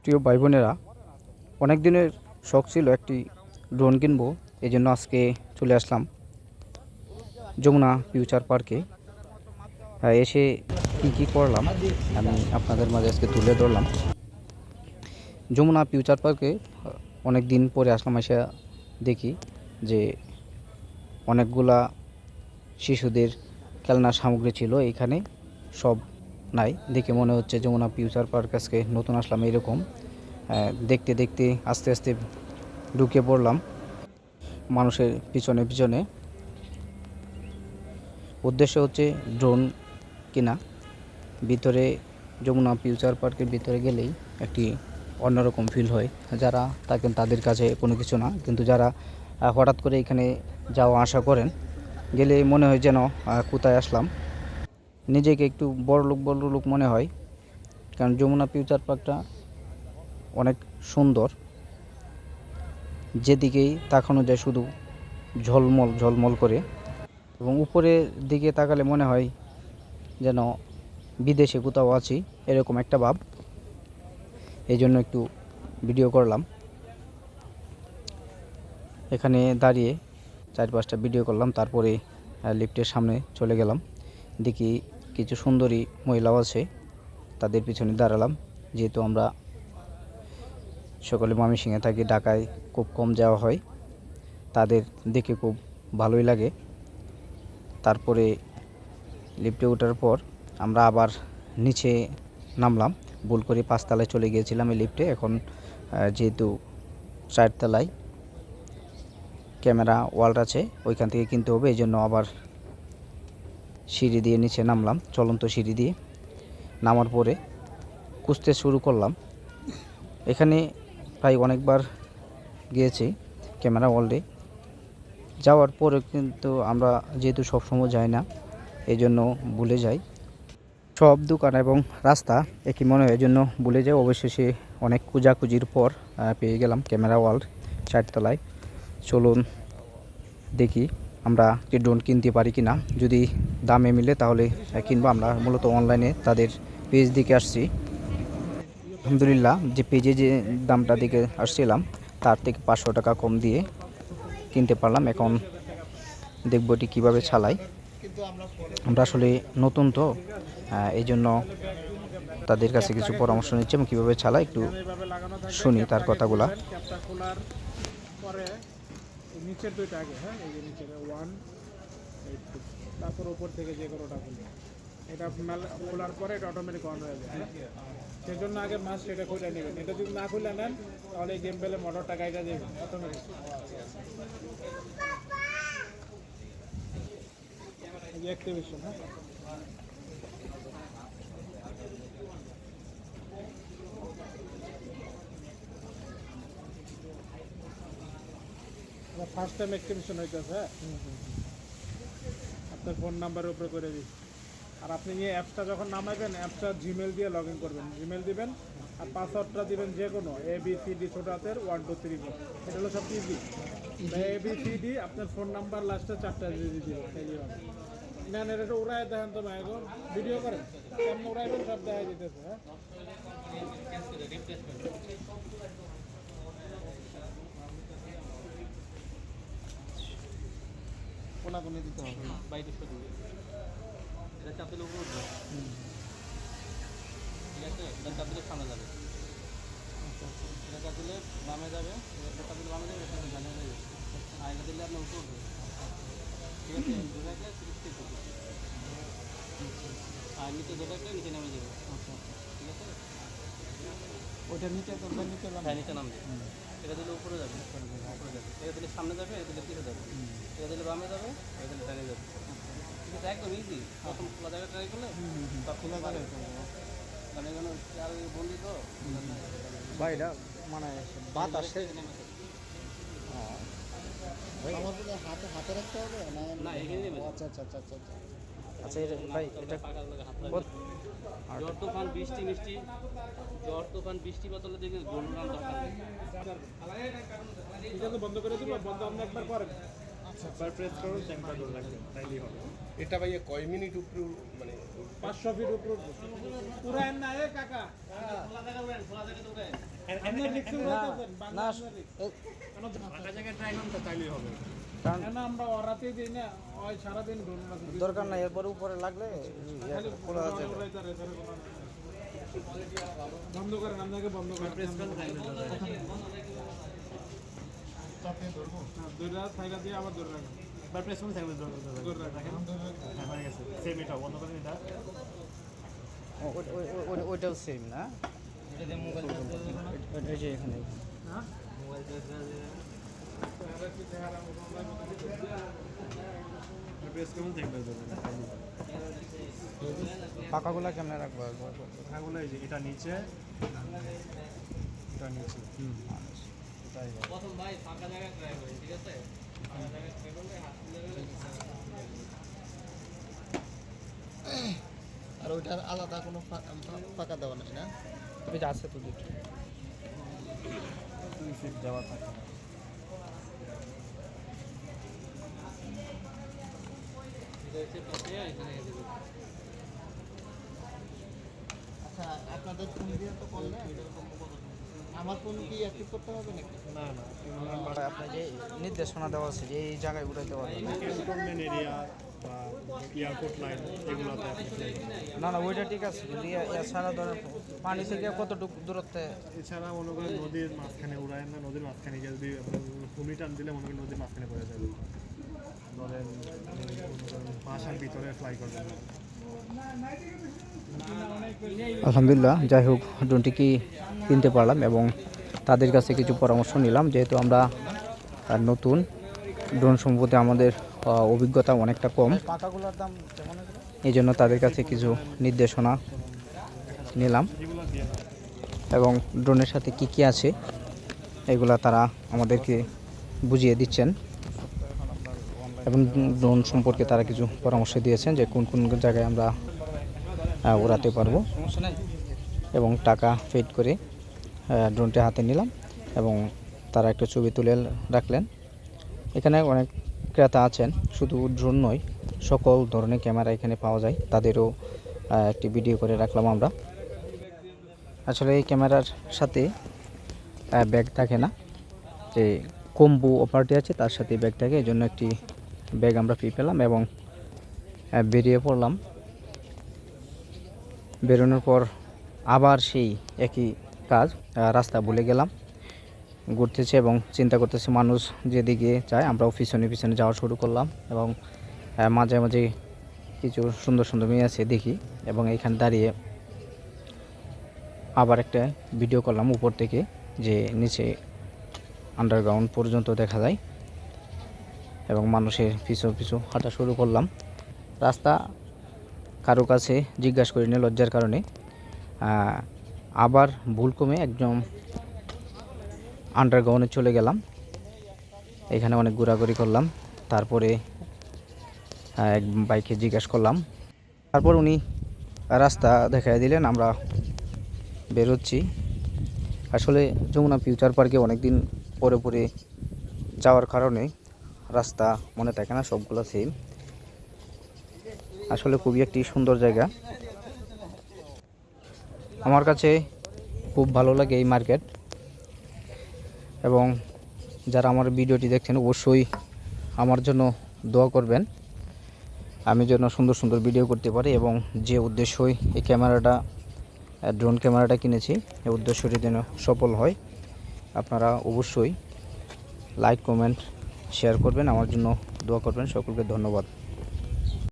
প্রিয় ভাই বোনেরা, অনেক দিনের শখ ছিল একটি ড্রোন কিনবো। এই জন্য আজকে চলে আসলাম যমুনা ফিউচার পার্কে। এসে কি করলাম আমি আপনাদের মাঝে আজকে তুলে ধরলাম। যমুনা ফিউচার পার্কে অনেক দিন পরে আসলাম, এসে দেখি যে অনেকগুলা শিশুদের খেলনার সামগ্রী ছিল এইখানে, সব নাই। দেখে মনে হচ্ছে যমুনা ফিউচার পার্ক আজকে নতুন আসলাম এরকম। দেখতে দেখতে আস্তে আস্তে ঢুকে পড়লাম মানুষের পিছনে পিছনে। উদ্দেশ্য হচ্ছে ড্রোন কিনা। ভিতরে যমুনা ফিউচার পার্কের ভিতরে গেলেই একটি অন্যরকম ফিল হয়। যারা থাকেন তাদের কাছে কোনো কিছু না, কিন্তু যারা হঠাৎ করে এখানে যাওয়া আসা করেন, গেলে মনে হয় যেন কোথায় আসলাম। নিজেকে একটু বড় লোক মনে হয়, কারণ যমুনা ফিউচার পার্কটা অনেক সুন্দর। যেদিকেই তাকানো যায় শুধু ঝলমল ঝলমল করে, এবং উপরের দিকে তাকালে মনে হয় যেন বিদেশে কোথাও আছি, এরকম একটা ভাব। এই জন্য একটু ভিডিও করলাম। এখানে দাঁড়িয়ে 4-5টা ভিডিও করলাম, তারপরে লিফটের সামনে চলে গেলাম। দেখি কিছু সুন্দরী মহিলাও আছে, তাদের পিছনে দাঁড়ালাম। যেহেতু আমরা সকলে ময়মনসিংহে থাকি, ঢাকায় খুব কম যাওয়া হয়, তাদের দেখে খুব ভালোই লাগে। তারপরে লিফটে ওঠার পর আমরা আবার নিচে নামলাম। ভুল করে 5তলায় চলে গিয়েছিলাম এই লিফটে। এখন যেহেতু 4তলায় ক্যামেরা ওয়ার্ল্ড আছে, ওইখান থেকে কিনতে হবে, এই জন্য আবার সিঁড়ি দিয়ে নিচে নামলাম। চলন্ত সিঁড়ি দিয়ে নামার পরে খুঁজতে শুরু করলাম। এখানে প্রায় অনেকবার গিয়েছি ক্যামেরা ওয়ার্ল্ডে। যাওয়ার পরে কিন্তু আমরা যেহেতু সবসময় যাই না, এই জন্য ভুলে যাই। সব দোকান এবং রাস্তা একই মনে হয়, এই জন্য ভুলে যাই। অবশেষে অনেক খোঁজাখুঁজির পর পেয়ে গেলাম ক্যামেরা ওয়ার্ল্ড 4তলায়। চলুন দেখি আমরা কি ড্রোন কিনতে পারি কি না। যদি দামে মিলে তাহলে কিনবো। আমরা মূলত অনলাইনে তাদের পেজ দিকে আসছি। আলহামদুলিল্লাহ, যে পেজে যে দামটা দিকে আসছিলাম তার থেকে 500 টাকা কম দিয়ে কিনতে পারলাম। এখন দেখব এটি কীভাবে চালাই। আমরা আসলে নতুন তো, এই জন্য তাদের কাছে কিছু পরামর্শ নিচ্ছি এবং কীভাবে চালাই একটু শুনি তার কথাগুলা। নিচের দুইটা আগে, হ্যাঁ, এই যে নিচের 1 8 2, তারপর উপর থেকে যে কোনোটা খুলি, এটা খোলার পরে এটা অটোমেটিক অন হয়ে যায়। সেই জন্য আগে মাস্ট এটা খুলে নেবেন। এটা যদি না খুলে নেন তাহলে এই গেম পেলে মোটরটা গাইটা দেবেন অটোমেটিক। এই যে অ্যাক্টিভেশন, হ্যাঁ, ফার্স্ট টাইম অ্যাক্টিভেশন হইতেছে। হ্যাঁ, আপনার ফোন নাম্বারের উপরে করে দিই। আর আপনি এই অ্যাপসটা যখন নামাবেন, অ্যাপসটা জিমেল দিয়ে লগ ইন করবেন। জিমেল দিবেন আর পাসওয়ার্ডটা দিবেন যে কোনো ABCD ছোট হাতের 1 2 3 4। এটা হলো সব ইজি। ABCD আপনার ফোন নাম্বার লাস্টে 4টা দিয়ে দিবেন। না না, এটা উড়ায় দেখেন তো ভাই, ভিডিও করেন কেমন উড়াইবেন সব দেখা যেতেছে। হ্যাঁ, কোনাকুনি দিতে হবে, বাইরে শুধু এটা চাপ দিলে উপরে উঠবে। ঠিক আছে, এটা চাপ দিলে সামনে যাবে। এটা চাপ দিলে বামে যাবে, এটা চাপ দিলে বামে যাবে, এটা ডানে যাবে। আর এটা দিলে আপনার উপরে উঠবে। ঠিক আছে, দুটাকে 60 করবে। আর নিচে দুটাকে নিচে নেমে যাবে। আচ্ছা, ঠিক আছে, ওইটা নিচে করবে, নিচে হ্যাঁ নিচে নামবে। এটা দিলে উপরে যাবে, উপরে যাবে। এটা দিলে সামনে যাবে, এটা দিলে পিছনে যাবে। এটা দিলে বামে যাবে, এটা দিলে ডানে যাবে। ঠিক আছে, একদম ইজি। প্রথম খোলা জায়গা ট্রাই করলে সব খোলা জায়গায় করবো, কারণ এখানে চার বন্দি তো ভাই এটা মানে বাতাসে হাতে রাখতে হবে না, এখানে নেবে। আচ্ছা আচ্ছা আচ্ছা আচ্ছা আচ্ছা ভাই, এটা ঝড় তুফান বৃষ্টি মিষ্টি, ঝড় তুফান বৃষ্টি বাদলে দেখে ঘূর্ণান দরকার নেই। এটা তো বন্ধ করে দিব। বন্ধ আপনি একবার করেন, একবার প্রেস করুন, একবার লাগবে, তাইলেই হবে। এটা ভাইয়া কয় মিনিট উপরে মানে 500 ফিট উপর উড়ায় না এ কাকা আপনি রিক্স উড়াইতেছেন বাংলাদেশের ফাঁকা জায়গায় ট্রাই করুন তো তাইলেই হবে কারণ আমরা ওরাতেই দিই না ওই সারাদিন ড্রোন উড়াতে দরকার নাই, এরপর উপরে লাগলে খোলা যাবে। বন্ধ করেন আপনাকে বন্ধ করেন প্রেস করেন দুইটা সাইডা দিয়ে আবার ধরে রাখেন বা প্রেস করুন থাকবে ধরে রাখেন হ্যাঁ হয়ে গেছে সেম এটা বন্ধ করেন এটা ওইটাও সেম না, এই যে এখানে হ্যাঁ প্রেস করুন থাকবে পাকাগুলা কেমনে রাখবো? পাখাগুলো এই যে এটা নিচে প্রথম ভাই ফাঁকা জায়গায় ট্রাই করেন, ঠিক আছে? ফাঁকা জায়গায় ট্রাই করলে হাত তুলে আর ওইটার আলাদা কোনো ফাঁকা দেওয়া নাই না? ওই যে আছে তো দুটো দেওয়া থাকে এটা হচ্ছে পাশে এখানে দেবো। আচ্ছা, আপনাদের ফোন দিয়ে তো করলে আমার ফোন কি অ্যাক্টিভ করতে হবে নাকি? না না আপনার যে নির্দেশনা দেওয়া আছে যে এই জায়গায় উঠাইতে পারবেন ক্যান্টনমেন্ট এরিয়া বা এয়ারপোর্ট লাইন এগুলোতে আপনি না না ওইটা ঠিক আছে, কিন্তু এছাড়া ধরেন পানি থেকে কতটুকু দূরত্বে? এছাড়া মনে করেন নদীর মাঝখানে উড়ায় না, নদীর মাঝখানে গিয়ে যদি ভূমি টান দিলে মনে করেন নদীর মাঝখানে পড়ে যাবে, ধরেন বাসার ভিতরে ফ্লাই করবেন না। আলহামদুলিল্লাহ, যাই হোক ড্রোনটি কি কিনতে পারলাম এবং তাদের কাছে কিছু পরামর্শ নিলাম, যেহেতু আমরা নতুন ড্রোন সম্পর্কে আমাদের অভিজ্ঞতা অনেকটা কম, পাকাগুলোর দাম কেমন? এই জন্য তাদের কাছে কিছু নির্দেশনা নিলাম এবং ড্রোনের সাথে কি কি আছে এগুলা তারা আমাদেরকে বুঝিয়ে দিচ্ছেন এবং ড্রোন সম্পর্কে তারা কিছু পরামর্শ দিয়েছেন যে কোন কোন জায়গায় আমরা উড়াতে পারবো এবং টাকা পেড করে ড্রোনটি হাতে নিলাম এবং তারা একটা ছবি তুলে রাখলেন। এখানে অনেক ক্রেতা আছেন, শুধু ড্রোন নয় সকল ধরনের ক্যামেরা এখানে পাওয়া যায়, তাদেরও একটি ভিডিও করে রাখলাম আমরা। আসলে এই ক্যামেরার সাথে ব্যাগ থাকে না, যে কম্বো অপারটি আছে তার সাথে ব্যাগ থাকে, এই জন্য একটি ব্যাগ আমরা পেয়ে পেলাম এবং বেরিয়ে পড়লাম। বেরোনোর পর আবার সেই একই কাজ, রাস্তা ভুলে গেলাম, ঘুরতেছে এবং চিন্তা করতেছে মানুষ যেদিকে যায় আমরাও পিছনে পিছনে যাওয়া শুরু করলাম এবং মাঝে মাঝে কিছু সুন্দর সুন্দর মেয়ে আছে দেখি এবং এইখানে দাঁড়িয়ে আবার একটা ভিডিও করলাম উপর থেকে, যে নিচে আন্ডারগ্রাউন্ড পর্যন্ত দেখা যায় এবং মানুষের পিছু পিছু হাঁটা শুরু করলাম। রাস্তা কারো কাছে জিজ্ঞাসা করিনি লজ্জার কারণে, আবার ভুল কমে একদম আন্ডারগ্রাউন্ডে চলে গেলাম। এখানে অনেক ঘোরাঘুরি করলাম, তারপরে এক বাইকে জিজ্ঞাসা করলাম, তারপর উনি রাস্তা দেখাই দিলেন, আমরা বেরোচ্ছি। আসলে যমুনা ফিউচার পার্কে অনেক দিন পরে পরে যাওয়ার কারণে রাস্তা মনে থাকে না, সবগুলো সেম। আসলে খুবই একটি সুন্দর জায়গা, আমার কাছে খুব ভালো লাগে এই মার্কেট এবং যারা আমার ভিডিওটি দেখছেন অবশ্যই আমার জন্য দোয়া করবেন, আমি যেন সুন্দর সুন্দর ভিডিও করতে পারি এবং যে উদ্দেশ্যই এই ক্যামেরাটা ড্রোন ক্যামেরাটা কিনেছি এই উদ্দেশ্যটি যেন সফল হয়। আপনারা অবশ্যই লাইক কমেন্ট শেয়ার করবেন, আমার জন্য দোয়া করবেন। সকলকে ধন্যবাদ।